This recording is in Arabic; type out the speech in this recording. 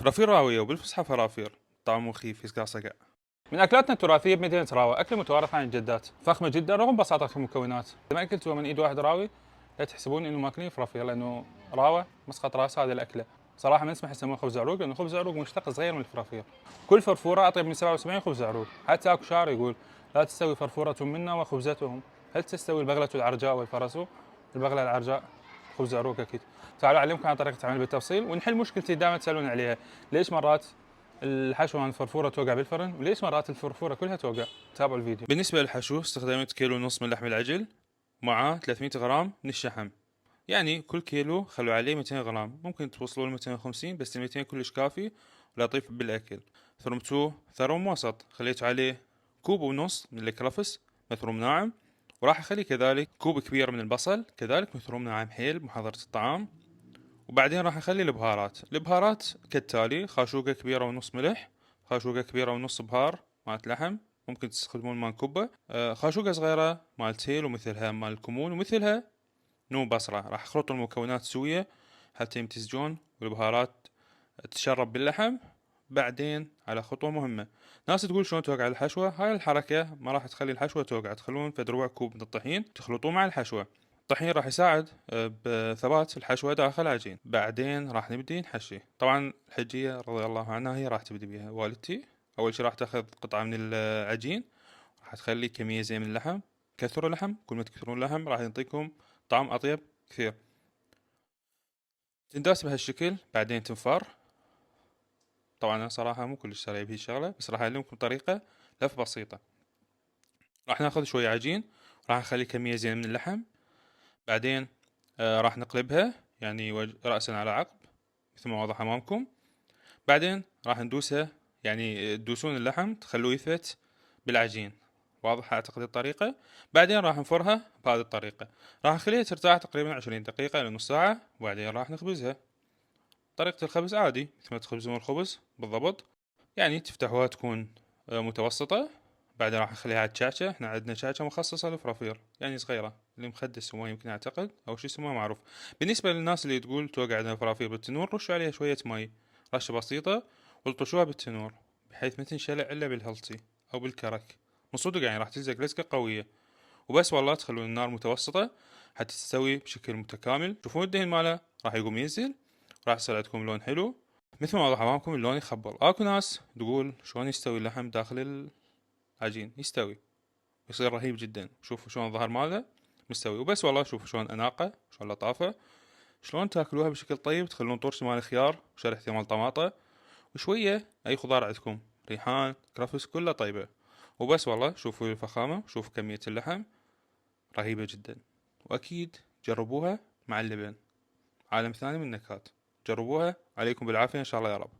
فرافير راوية وبالفصحى فرافير، طعم مخيف يسقع صقع. من أكلاتنا التراثية بمدينة راوة، أكل متوارث عن الجدات، فخمة جدا رغم بساطة المكونات. إذا ما أكلتوها من إيد واحد راوي لا تحسبون إنه ماكلين فرافير، لأنه راوة مسقط راس هذه الأكلة. صراحة ما نسمح يسموه خبز عروق، لأنه خبز عروق مشتق صغير من الفرافير. كل فرفورة أطيب من 77 خبز عروق. حتى أكو شاعر يقول: لا تستوي فرفورة منا وخبزتهم، هل تستوي البغلة العرجاء والفرس؟ البغلة العرجاء خبز عروق أكيد. تعالوا أعلمكم عن طريقة عمل بالتفصيل ونحل مشكلتي دائما تسألون عليها: ليش مرات الحشوة عن الفرفورة توقع بالفرن وليش مرات الفرفورة كلها توقع؟ تابعوا الفيديو. بالنسبة للحشو استخدمت كيلو ونص من لحم العجل مع 300 غرام من الشحم، يعني كل كيلو خلوا عليه 200 غرام، ممكن توصلوا ل 250 بس 200 كلش كافي ولطيف بالأكل. ثرمتوه ثرم وسط، خليتوا عليه كوب ونص من الكرفس مثروم ناعم، وراح أخلي كذلك كوب كبير من البصل كذلك مثروم ناعم حيل بمحضرة الطعام. وبعدين راح نخلي البهارات كالتالي: خاشوقة كبيرة ونص ملح، خاشوقة كبيرة ونص بهار مالت لحم، ممكن تستخدمون مال كبة، خاشوقة صغيرة مال تيل ومثلها مال الكمون ومثلها نوم بصرة. راح اخلط المكونات سوية حتى يمتزجون والبهارات تشرب باللحم. بعدين على خطوة مهمة، ناس تقول شلون توقع الحشوة، هاي الحركة ما راح تخلي الحشوة توقع، تخلون فد ربع كوب من الطحين تخلطوه مع الحشوة. الطحين راح يساعد بثبات الحشوة داخل العجين. بعدين راح نبدي نحشي. طبعا الحجية رضي الله عنها هي راح تبدي بيها والدتي. اول شي راح تاخذ قطعة من العجين، راح تخلي كمية زين من اللحم، كثروا اللحم، كل ما تكثرون اللحم راح يعطيكم طعم اطيب كثير. تنداس بهالشكل بعدين تنفر. طبعا انا صراحة مو كلش سريع بهي الشغلة، بس راح اعلمكم طريقة لف بسيطة. راح ناخذ شوية عجين، راح نخلي كمية زين من اللحم، بعدين راح نقلبها يعني رأسا على عقب مثل ما واضح امامكم. بعدين راح ندوسها، يعني تدوسون اللحم تخلوه يثبت بالعجين. واضح اعتقد الطريقة. بعدين راح نفرها بهذه الطريقة، راح نخليها ترتاح تقريبا 20 دقيقة الى نص ساعة، وبعدين راح نخبزها. طريقة الخبز عادي مثل ما تخبزون الخبز بالضبط، يعني تفتحوها تكون متوسطة. بعدين راح نخليها على الشاشة. احنا عندنا شاشة مخصصة للفرافير يعني صغيرة، اللي مخدس يسموها يمكن اعتقد او شو يسموها معروف. بالنسبة للناس اللي تقول توقع عندنا فرافير بالتنور، رشوا عليها شوية مي رشة بسيطة والطشوها بالتنور بحيث ما تنشلع الا بالهلطي او بالكرك من صدق، يعني راح تلزق لزقة قوية. وبس والله تخلون النار متوسطة حتى تستوي بشكل متكامل. شوفون الدهن ماله راح يقوم ينزل، راح يصير عندكم لون حلو مثل ما واضح امامكم. اللون يخبل. اكو ناس تقول شلون يستوي اللحم داخل العجين، يستوي يصير رهيب جدا. شوفوا شلون الظهر ماله مستوي. وبس والله شوفوا شلون اناقة، شلون لطافة، شلون تاكلوها بشكل طيب. تخلون طرش مال خيار وشريحة مال طماطة وشوية اي خضار عندكم، ريحان كرفس كلها طيبة. وبس والله شوفوا الفخامة، شوفوا كمية اللحم رهيبة جدا. واكيد جربوها مع اللبن، عالم ثاني من النكهات. جربوها، عليكم بالعافية ان شاء الله يا رب.